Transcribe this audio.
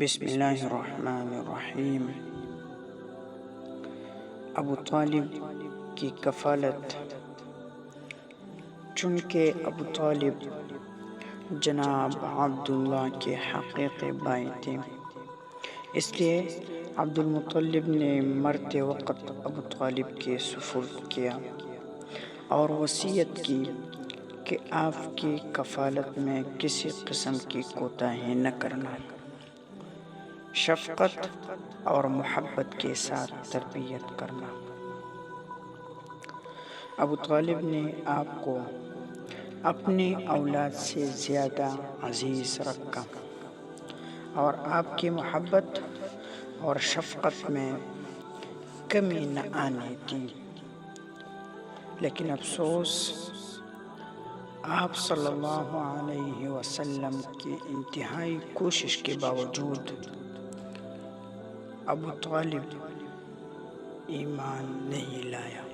بسم اللہ الرحمن الرحیم۔ ابو طالب کی کفالت۔ چونکہ ابو طالب جناب عبداللہ کے حقیقی بھائی تھے، اس لیے عبد المطلب نے مرتے وقت ابو طالب کے سپرد کیا اور وصیت کی کہ آپ کی کفالت میں کسی قسم کی کوتاہی نہ کرنا، شفقت اور محبت کے ساتھ تربیت کرنا۔ ابو طالب نے آپ کو اپنی اولاد سے زیادہ عزیز رکھا اور آپ کی محبت اور شفقت میں کمی نہ آنے دی، لیکن افسوس، آپ صلی اللہ علیہ وسلم کی انتہائی کوشش کے باوجود ابو طالب ایمان نہیں لایا۔